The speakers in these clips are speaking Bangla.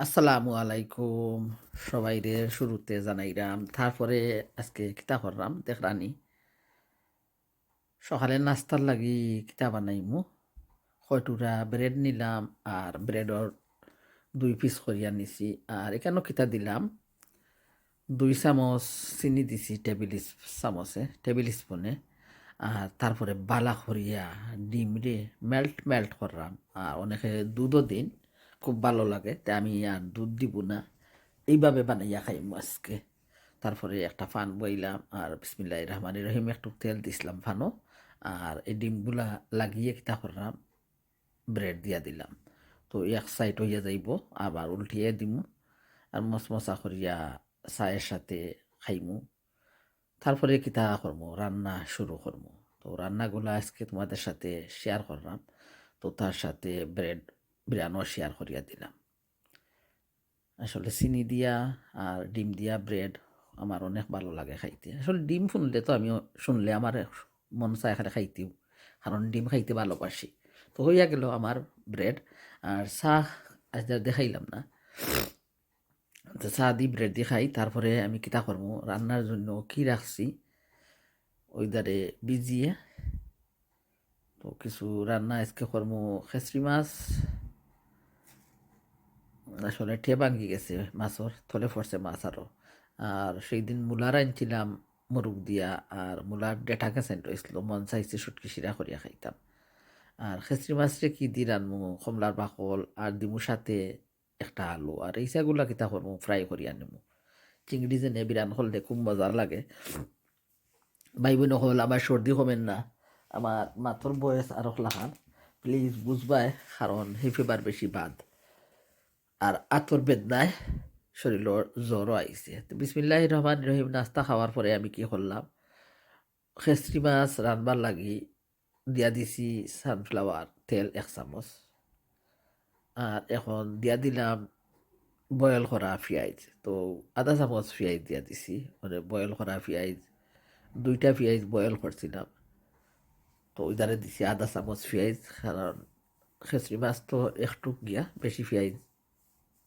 আসসালামু আলাইকুম সবাইরে শুরুতে জানাইরাম তারপরে আজকে কিতা করলাম দেখরানি সকালে নাস্তার লাগি কিতা বানাইমু কয়টুরা ব্রেড নিলাম আর ব্রেডর 2 পিস করিয়া নিছি আর এখানেও কিতা দিলাম 2 চামচ চিনি দিছি টেবিল স্পুনে আর তারপরে বালা করিয়া ডিম রে মেল্ট মেল্ট করলাম আর অনেকে দুধও দিন খুব ভালো লাগে তা আমি আর দুধ দিব না এইভাবে বানাইয়া খাইমু আজকে তারপরে একটা ফান বইলাম আর বিসমিল্লাহির রহমানির রহিম একটু তেল দিছিলাম ফানো আর এই ডিমগুলা লাগিয়ে কিতা করলাম ব্রেড দিয়া দিলাম তো এক সাইড হইয়া যাইব আবার উল্টিয়ে দিমু আর মশমশা করিয়া চায়ের সাথে খাইমু তারপরে কিতা করমু রান্না শুরু করমু তো রান্নাগুলা আজকে তোমাদের সাথে শেয়ার করলাম তো তার সাথে ব্রেড বিরানো শেয়ার করিয়া দিলাম আসলে চিনি দিয়া আর ডিম দিয়া ব্রেড আমার অনেক ভালো লাগে খাইতে আসলে ডিম শুনলে তো আমিও শুনলে আমার মন চায় এখানে খাইতেও কারণ ডিম খাইতে ভালোবাসি তো হইয়া গেল আমার ব্রেড আর চাহ আজ আর দেখাইলাম না তো চা দি ব্রেড দিয়ে খাই তারপরে আমি কিতা করবো রান্নার জন্য কি রাখছি ওই দারে ভিজিয়ে তো কিছু রান্না আজকে করবো খেসরি মাছ আসলে ঠে ভাঙ্গি গেছে মাছর থলে পড়ছে মাছ আরও আর সেই দিন মূলার আনছিলাম মুরগ দিয়া আর মূলার ডেটা গেছেন রয়েছিল মন চাইছে সুটকি শিরা করিয়া খাইতাম আর খেসরি মাছরে কি দি রানমু কমলার বাকল আর দিমু সাথে একটা আলু আর এইসাগুলা কিতা করমু ফ্রাই করিয়া নিমু চিংড়ি যে নে বিরান হলদে খুব মজার লাগে ভাই বোন হল আমার সর্দি কমেন না আমার মাথর বয়স আরো লাখান প্লিজ বুঝবাই কারণ হে ফেবার বেশি বাদ আর আতর বেদনায় শরীরের জ্বরও আইছে তো বিসমিল্লাহ রহমান রহিম নাস্তা খাওয়ার পরে আমি কি করলাম খেসরি মাছ রানবার লাগি দিয়া দিছি সানফ্লাওয়ার তেল 1 চামচ আর এখন দিয়া দিলাম বয়েল করা পেঁয়াজ তো আধা 1 চামচ পেঁয়াজ দিয়া দিছি মানে বয়েল করা পেঁয়াজ 2টা পেঁয়াজ বয়েল করছিলাম তো ওইদারে দিছি আধা 1 চামচ পেঁয়াজ কারণ খেসরি মাছ তো একটু গিয়া বেশি পেঁয়াজ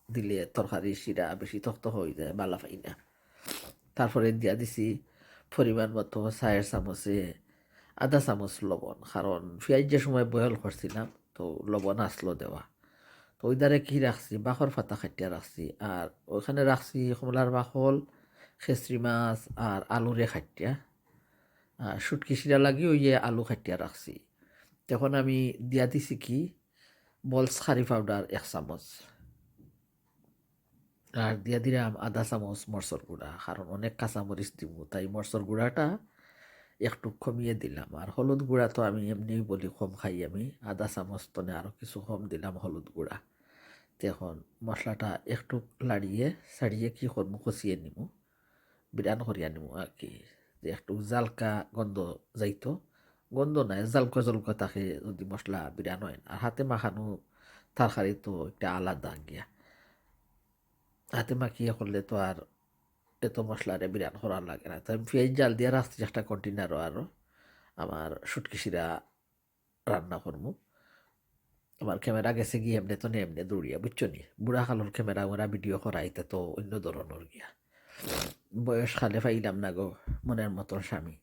দিলে তরকারি শিরা বেশি তক্ত হয়ে যায় বালা পাই না তারপরে দিয়া দিছি পরিমাণ মতো 4 চামচে আধা 1 চামচ লবণ কারণ পেঁয়াজ যে সময় বয়েল করছিলাম তো লবণ আসলো দেওয়া তো ওই দ্বারে কি রাখছি বাখর ফাতা খাটিয়া রাখছি আর ওইখানে রাখছি কমলার বাখল খেসরি মাছ আর আলুরে খাটিয়া আর শুটকি শিরা লাগি ওই যে আলু খাটিয়া রাখছি তখন আমি দিয়া দিছি কি বলস খারি পাউডার 1 চামচ আর দিয়া দিলাম আধা 1 চামচ মরচর গুঁড়া কারণ অনেক কাঁচামরিচ দিব তাই মরচর গুঁড়াটা একটু কমিয়ে দিলাম আর হলুদ গুঁড়া তো আমি এমনি বলি কম খাই আমি আধা 1 চামচ তনে আরও কিছু কম দিলাম হলুদ গুঁড়া তো এখন মশলাটা একটু লাড়িয়ে ছাড়িয়ে কি করবো কষিয়ে নিমু বিরান করিয়া নিমু আর কি যে একটু জালকা গন্ধ যাইতো গন্ধ নাই জালকা জলকা তাকে যদি মশলা বিরান হয় আর হাতে মাখানো তরকারি তো একটা আলাদা গিয়া হাতে মাখিয়ে করলে তো আর এত মশলারে বিরান করার লাগে না তাই পেঁয়াজ জাল দিয়ে রাখছি একটা কন্টেনারও আরও আমার শুটকি শিরা রান্না করবো আমার ক্যামেরা গেছে গিয়ে এমনি তো এমনি দৌড়িয়া বুঝছো নি বুড়া খালোর ক্যামেরা ওরা ভিডিও করা এটা তো অন্য ধরনের গিয়া বয়স খালে পাইলাম না গো মনের মতন স্বামী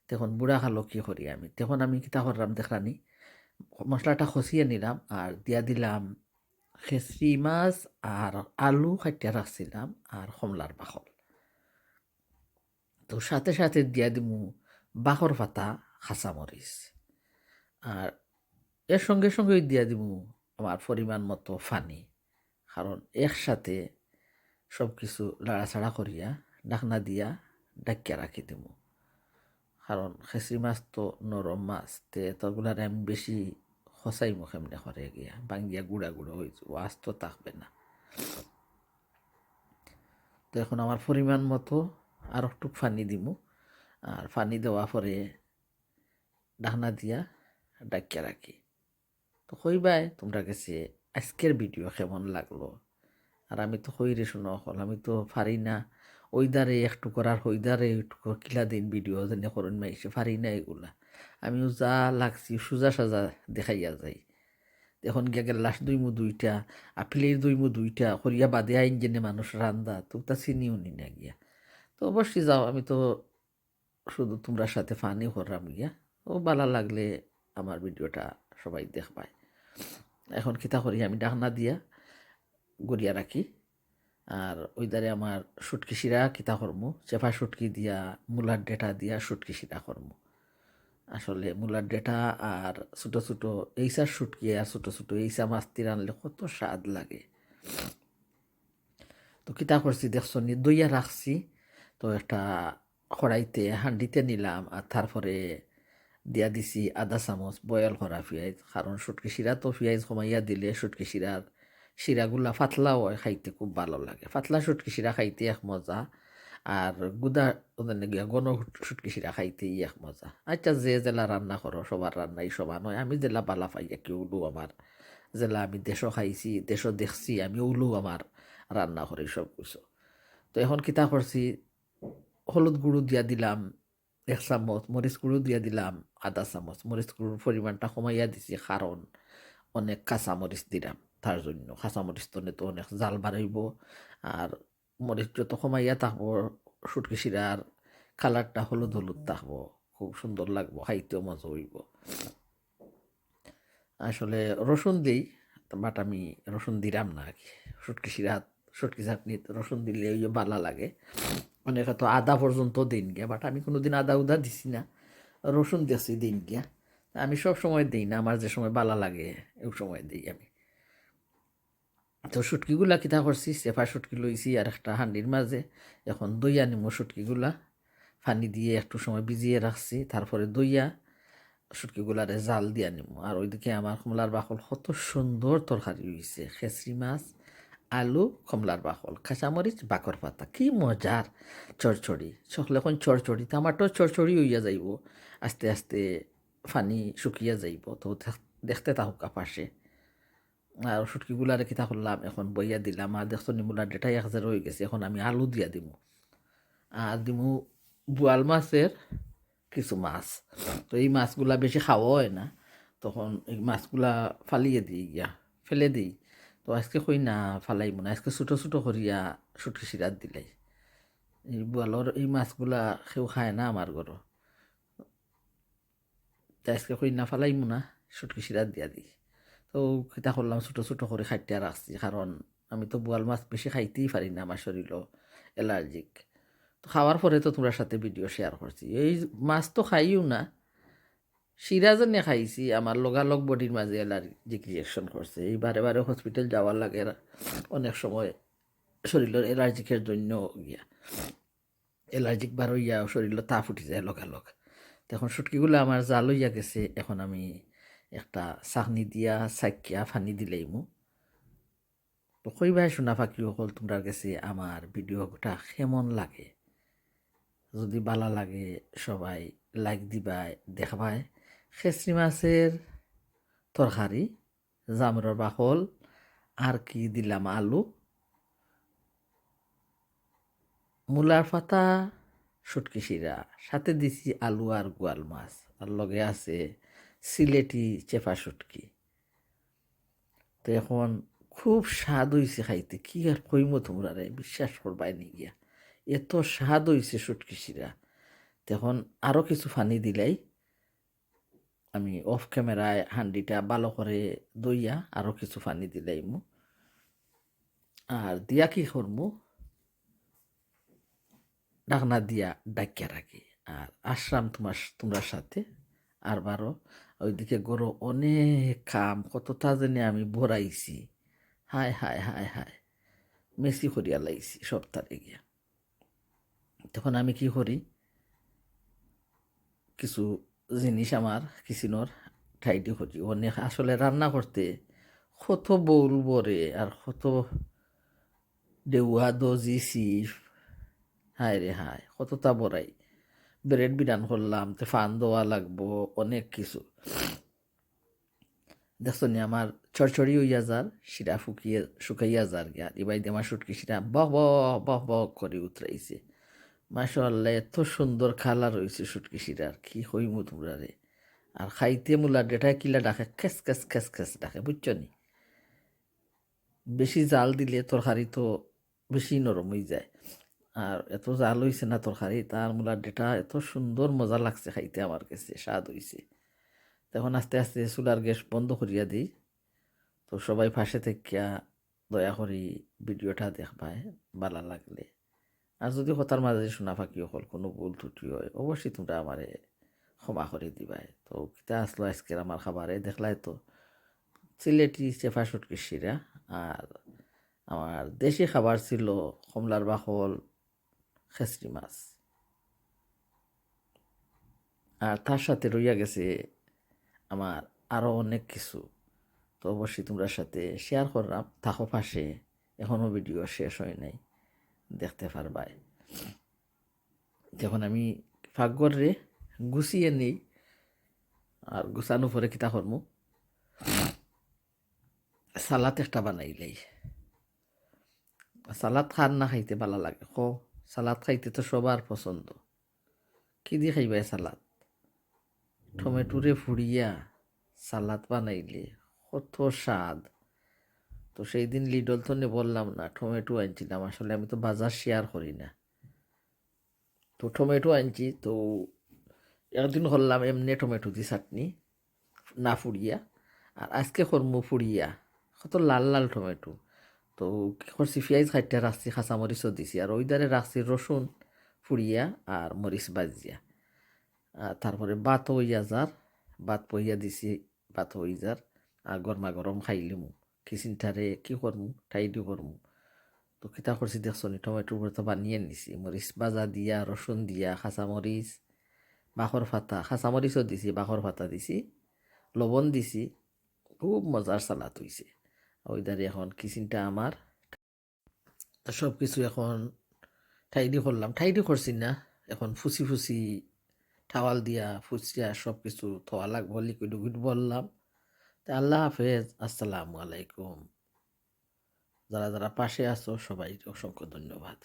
তখন বুড়া খালো কি করি আমি তখন আমি কিতা করলাম দেখলানি মশলাটা খসিয়ে নিলাম আর দিয়া দিলাম খেসরি মাছ আর আলু কাটিয়া রাখছিলাম আর কমলার বাকল তো সাথে সাথে দিয়া দিমু বাখর পাতা কাঁচামরিচ আর এর সঙ্গে সঙ্গে দিয়া দিমু আমার পরিমাণ মতো পানি কারণ একসাথে সব কিছু লাড়াছাড়া করিয়া ঢাকনা দিয়া ডাকিয়া রাখি দিমু কারণ খেসরি মাছ তো নরম মাছ তে তগুলারে আমি বেশি খসাই মুখ এমনি করে গিয়া ভাঙ্গিয়া গুঁড়া গুঁড়ো হয়ে যাব আজ তো থাকবে না তো এখন আমার পরিমাণ মতো আর একটু পানি দিমু আর পানি দেওয়া পরে ঢাকনা দিয়া ডাকিয়া রাখি তো কইবাই তোমরা কাছে আজকের ভিডিও কেমন লাগলো আর আমি তো কইরে শুনো হল আমি তো পারি না ওই দ্বারে একটু করার ওই দ্বারে একটু কিলা দিন ভিডিও যেন করুন মাইসে পারি না এগুলা আমিও যা লাগছি সোজা সাজা দেখাইয়া যাই এখন গিয়া গেলাস দুইমু দুইটা আপিলের দুইমু দুইটা করিয়া বাদে আইন জেনে মানুষ রান্দা তো তা চিনিও নি না গিয়া। তো অবশ্যই যাও, আমি তো শুধু তোমরার সাথে ফানি করলাম গিয়া। ও ভালো লাগলে আমার ভিডিওটা সবাই দেখবায়। এখন কিতা করি, আমি ডাকনা দিয়া গড়িয়া রাখি। আর ওই দ্বারে আমার সুটকি শিরা কিতা করমু, চেপা সুটকি দিয়া মূলার ডেটা দিয়া সুটকি শিরা করমু। আসলে মূলার ডেটা আর ছোটো ছোটো এইসার শুটকি আর ছোটো ছোটো এইসা মাছ তীর আনলে কত স্বাদ লাগে। তো কিতা করছি দেখছো নি, দইয়া রাখছি। তো একটা কড়াইতে হান্ডিতে নিলাম, আর তারপরে দিয়া দিছি আধা চামচ বয়েল করা পেঁয়াজ। কারণ শুটকি শিরা তো পেঁয়াজ কমাইয়া দিলে শুটকি শিরার শিরাগুলা পাতলা হয়, খাইতে খুব ভালো লাগে। পাতলা শুটকি শিরা খাইতে এক মজা, আর গুদা গিয়া গণ শুটকি শিরা খাইতে এক মজা। আচ্ছা, যে জেলা রান্না করো সবার রান্নাই সমান হয়। আমি জেলা বালা পাই কি উলু আমার জেলা, আমি দেশও খাইছি দেশও দেখছি, আমি উলু আমার রান্না করি সব কিছু। তো এখন কিতা করছি, হলুদ গুঁড়ো দিয়া দিলাম 1 চামচ, মরিচ গুঁড়ো দিয়া দিলাম আধা চামচ। মরিচ গুঁড়োর পরিমাণটা কমাইয়া দিছি, কারণ অনেক কাঁচামরিচ দিলাম, তার জন্য। কাঁচামরিচ তো অনেক জাল বাড়াইব, আর মরিচ যত কমাইয়া থাকবো শুটকি শিরার কালারটা হলুদ হলুদ থাকবো, খুব সুন্দর লাগবো, খাইতেও মজা হইব। আসলে রসুন দিই, বাট আমি রসুন দিলাম না আর কি। শুটকি শিরা শুটকি চাটনিত রসুন দিলে ওই ভালো লাগে। অনেকে তো আদা পর্যন্ত দিন গিয়া, বাট আমি কোনোদিন আদা উদা দিছি না, রসুন দিয়েছি দিন গিয়া। আমি সব সময় দিই না, আমার যে সময় ভালো লাগে ওই সময় দিই আমি। তো শুটকিগুলা কিতা করছি, চেপা শুটকি লইছি আর একটা হান্ডির মাঝে। এখন দইয়া নিমো শুটকিগুলা, পানি দিয়ে একটু সময় ভিজিয়ে রাখছি, তারপরে দইয়া শুটকিগুলারে জাল দিয়া নিমো। আর ওইদিকে আমার কমলার বাকল কত সুন্দর তরকারি হয়েছে, খেসরি মাছ, আলু, কমলার বাকল, কাঁচামরিচ, বাকর পাতা, কি মজার চড়চড়ি। সকলে এখন চড়চড়ি, তো আমারটাও চড়চড়ি হইয়া যাইব, আস্তে আস্তে পানি শুকিয়া যাইব। তো দেখতে থাকুক পাশে। আর শুটকিগুলারে কিতা করলাম, এখন বইয়া দিলাম। আর দেখছো নিমুলার ডেটাই 1,000 হয়ে গেছে। এখন আমি আলু দিয়া দিমু, আর দিমু বোয়াল মাছের কিছু মাছ। তো এই মাছগুলা বেশি খাওয়া হয় না, তখন এই মাছগুলা ফালিয়ে দিই গিয়া, ফেলে দিই। তো আজকে কই না ফালাইব না, আজকে ছোটো ছোটো করিয়া শুটকি শিরাত দিলাই। এই বোয়ালর এই মাছগুলা কেউ খায় না আমার ঘর, তাই আজকে কই না ফালাইব না, শুটকি শিরাত দিয়া দিই। তো কিতা করলাম, ছোটো ছোটো করে খাইতে রাখছি, কারণ আমি তো বোয়াল মাছ বেশি খাইতেই পারি না, আমার শরীরও অ্যালার্জিক। তো খাওয়ার পরে তো তোমার সাথে ভিডিও শেয়ার করছি। এই মাছ তো খাইও না, সিরাজনে খাইছি, আমার লগালগ বডির মাঝে অ্যালার্জিক রিয়েকশন করছে। এই বারে বারে হসপিটাল যাওয়ার লাগে, অনেক সময় শরীরের অ্যালার্জিকের জন্য গিয়া অ্যালার্জিক বার হইয়া শরীরে তাপ উঠে যায় লগালগ। তখন শুটকিগুলো আমার জাল হইয়া গেছে। এখন আমি একটা চাকনি দিয়া চাকিয়া ফানি দিলেইমু। তো কইবাই শোনা ফাঁকি হল তোমরা গেছে আমার ভিডিওটা কেমন লাগে। যদি ভালো লাগে সবাই লাইক দিবাই, দেখবাই। খেসরি মাছের তরকারি, জামরর বাকল, আর কি দিলাম, আলু, মূলার পাতা, শুটকি শিরা, সাথে দিছি আলু আর গোয়াল মাছ, আর লগে আছে সিলেটি চেপা শুটকি। তো এখন খুব স্বাদ হইছে খাইতে, কি আর কইমো তোমরা রে, বিশ্বাস করবাই নি গিয়া, এত স্বাদ হইছে শুটকি শিরা। তখন আরও কিছু পানি দিলাই, আমি অফ ক্যামেরায় হান্ডিটা ভালো করে দইয়া আরও কিছু পানি দিলাইমু। আর দিয়া কি করমু, ঢাকনা দিয়া ডাকিয়া রাখি। আর আসলাম তোমরা সাথে আরবারও। ওইদিকে গরু অনেক কাম, কতটা জানি আমি ভরাইছি, হায় হায় হায় হায়, মেসি করিয়া লাইছি সপ্তাহে গিয়া। তখন আমি কি করি, কিছু জিনিস আমার কিচেনের ঠাইটি করি অনেক। আসলে রান্না করতে কত বউল বরে, আর কত ডেউয়া দজি সিফ, হায় রে হায়, কতটা বড়াই। ব্রেড বিরান করলাম, তো ফান দেওয়া লাগবো, অনেক কিছু। দেখছো নি আমার চড়চড়ি হইয়া যার, শিরা ফুকিয়ে শুকাইয়া যার গিয়া। এবার দিয়ে আমার শুটকি শিরা বহ বহ বহ বহ করে উতরাইছে। মাশাআল্লাহ, এত সুন্দর কালার হয়েছে শুটকি শিরার, কি হইমু তোমরা রে। আর খাইতে মূলার ডেটায় কিলা ডাকে খেস খেস খেস খেস ডাকে, বুঝছো নি? বেশি জাল দিলে তরকারি তো বেশি নরম হয়ে যায়। আর এত জাল হইছে না তরকারি, তার মূলার ডেটা এত সুন্দর মজা লাগছে খাইতে, আমার কাছে স্বাদ হইছে। তখন আস্তে আস্তে চুলার গ্যাস বন্ধ করিয়া দিই। তো সবাই পাশে থেকে দয়া করি ভিডিওটা দেখবায় ভালো লাগলে। আর যদি কথার মাঝে শোনা ফাঁকি হল কোনো ভুল ত্রুটি হয়, অবশ্যই তোমরা আমারে ক্ষমা করে দিবাই। তো কিতা আসলো আজকের আমার খাবারে দেখলাই তো, সিলেটি চেফা শুটকি শিরা। আর আমার দেশি খাবার ছিল কমলার বাকল, খেসরি মাছ। আর তার সাথে রইয়া গেছে আমার আরও অনেক কিছু। তো অবশ্যই তোমরা সাথে শেয়ার করলাম, থাকো পাশে, এখনও ভিডিও শেষ হয় নাই, দেখতে পারবাই। যখন আমি ফাঁকঘরে গুছিয়ে নিই, আর গুছানো পরে কিতা করমু, সালাদ একটা বানাইলেই। সালাদ খার না খাইতে ভালো লাগে সালাদ খাইতে তো সবার পছন্দ। কি দিয়ে খাইবাই সালাদ? টমেটোরে ফুড়িয়া সালাদ বানাইলে কত স্বাদ। তো সেই দিন লিডল তো বললাম না, টমেটো আনছিলাম, আসলে আমি তো বাজার শেয়ার করি না। তো টমেটো আনছি, তো একদিন করলাম এমনি টমেটো দিয়ে চাটনি, না ফুড়িয়া। আর আজকে করমু ফুড়িয়া, কত লাল লাল টমেটো। তো কি করছি, পেঁয়াজ কাটতে রাখছি, কাঁচামরিচও দিছি, আর ওই ধারে রাখছি রসুন ফুড়িয়া আর মরিচ বাজিয়া। আর তারপরে ভাত হইয়া যার, ভাত পইয়া দিছি, ভাত হই যার। আর গরমা গরম খাইলিমু। খিচিনটারে কি করমু, টাইডি করমু। তো কিতা করছি দেখছো নি, টমেটোর উপরে তো বানিয়ে নিছি, মরিচ বাজা দিয়া, রসুন দিয়া, কাঁচামরিচ, বাখর ফাতা, কাঁচামরিচও দিছি, বাখর ফাতা দিছি, লবণ দিছি। খুব মজার সালাদ হইছে। ওই দাঁড়িয়ে এখন কিচেনটা আমার, সব কিছু এখন ঠাইডি করলাম, ঠাইডি করছি না, এখন ফুসি ফুসি টাওয়াল দিয়া ফুসিয়া সব কিছু থোয়া লাগবো, লিকুইড উইকুইড বললাম। তা আল্লাহ হাফেজ, আসসালামু আলাইকুম। যারা যারা পাশে আছো সবাই অসংখ্য ধন্যবাদ।